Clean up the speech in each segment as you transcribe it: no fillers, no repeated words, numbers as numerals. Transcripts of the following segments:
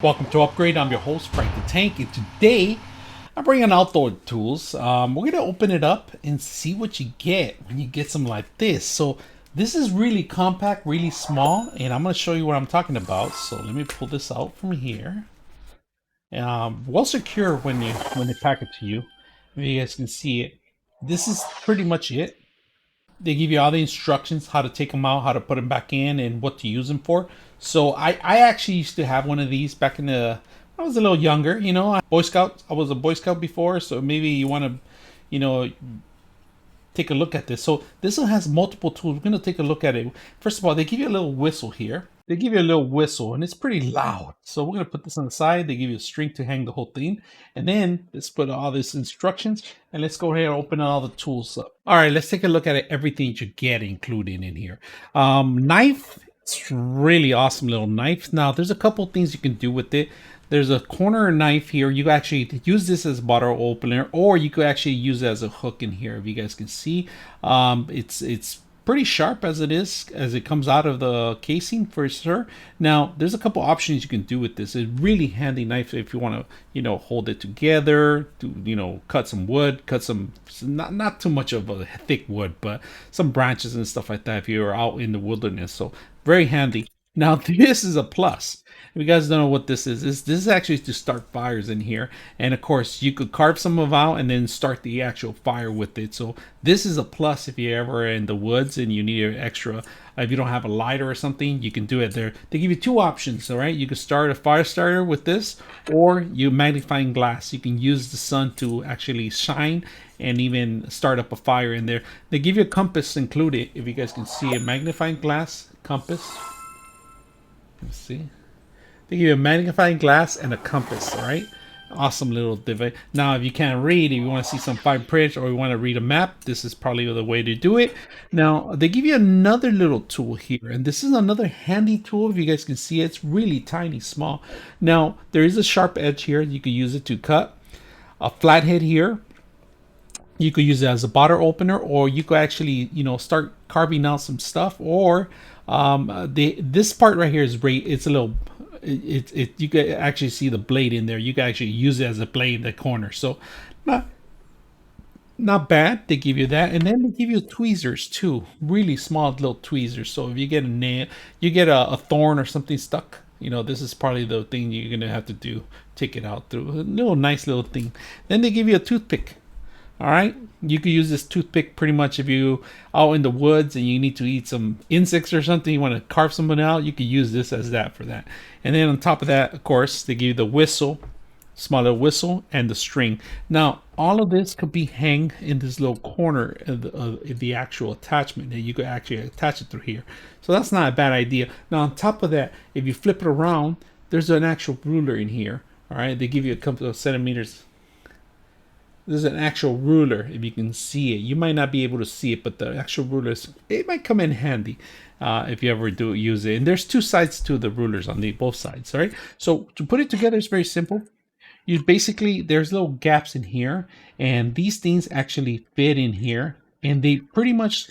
Welcome to Upgrade. I'm your host, Frank the Tank, and today I'm bringing outdoor tools. We're going to open it up and see what you get when you get something like this. So this is really compact, really small, and I'm going to show you what I'm talking about. So let me pull this out from here. Well secure when they pack it to you. If you guys can see it, this is pretty much it. They give you all the instructions, how to take them out, how to put them back in, and what to use them for. So I actually used to have one of these back in the, I was a little younger, you know, Boy Scout. I was a Boy Scout before, so maybe you want to, you know, take a look at this. So this one has multiple tools. We're going to take a look at it. First of all, they give you a little whistle here. They give you a little whistle, and it's pretty loud. So we're going to put this on the side. They give you a string to hang the whole thing. And then let's put all these instructions, and let's go ahead and open all the tools up. All right, let's take a look at it. Everything you get included in here. Knife. It's really awesome little knife. Now, there's a couple things you can do with it. There's a corner knife here. You actually use this as a bottle opener, or you could actually use it as a hook in here. If you guys can see, it's pretty sharp as it is, as it comes out of the casing for sure. Now, there's a couple options you can do with this. It's a really handy knife if you want to, you know, hold it together, to, you know, cut some wood, cut some, not too much of a thick wood, but some branches and stuff like that if you're out in the wilderness. So very handy. Now, this is a plus. If you guys don't know what this is actually to start fires in here. And of course, you could carve some of out and then start the actual fire with it. So this is a plus if you're ever in the woods and you need an extra, if you don't have a lighter or something, you can do it there. They give you two options, all right? You can start a fire starter with this, or you magnifying glass. You can use the sun to actually shine and even start up a fire in there. They give you a compass included, if you guys can see a magnifying glass compass. Let's see. They give you a magnifying glass and a compass, all right? Awesome little device. Now, if you can't read, if you want to see some fine print or you want to read a map, this is probably the way to do it. Now, they give you another little tool here, and this is another handy tool. If you guys can see it, it's really tiny, small. Now, there is a sharp edge here. You can use it to cut. A flathead here. You could use it as a bottle opener, or you could actually, you know, start carving out some stuff. Or this part right here is great. It's a little, you can actually see the blade in there. You can actually use it as a blade in the corner. So not bad. They give you that, and then they give you tweezers too. Really small little tweezers. So if you get a nail, you get a thorn or something stuck, you know, this is probably the thing you're gonna have to do. Take it out through a little nice little thing. Then they give you a toothpick. All right, you could use this toothpick pretty much if you out in the woods and you need to eat some insects or something, you want to carve something out, you could use this as that for that. And then on top of that, of course, they give you the whistle, smaller whistle, and the string. Now, all of this could be hang in this little corner of the actual attachment, and you could actually attach it through here. So that's not a bad idea. Now, on top of that, if you flip it around, there's an actual ruler in here. All right, they give you a couple of centimeters. There's an actual ruler, if you can see it. You might not be able to see it, but the actual rulers, it might come in handy if you ever do use it. And there's two sides to the rulers on both sides, all right? So to put it together, it's very simple. You basically, there's little gaps in here, and these things actually fit in here, and they pretty much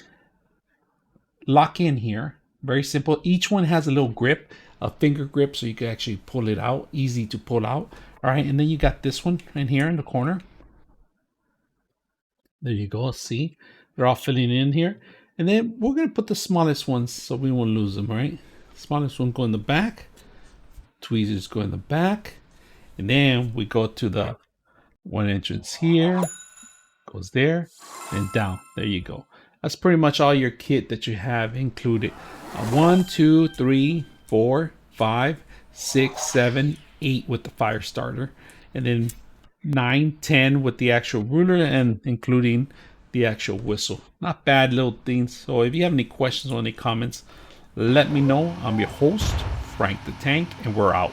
lock in here. Very simple. Each one has a little grip, a finger grip, so you can actually pull it out, easy to pull out, all right? And then you got this one in here in the corner. There you go. See, they're all filling in here. And then we're going to put the smallest ones so we won't lose them, right? Smallest one go in the back. Tweezers go in the back. And then we go to the one entrance here. Goes there and down. There you go. That's pretty much all your kit that you have included. 1, 2, 3, 4, 5, 6, 7, 8 with the fire starter. And then 9, 10 with the actual ruler and including the actual whistle. Not bad little things. So if you have any questions or any comments, let me know. I'm your host, Frank the Tank, and we're out.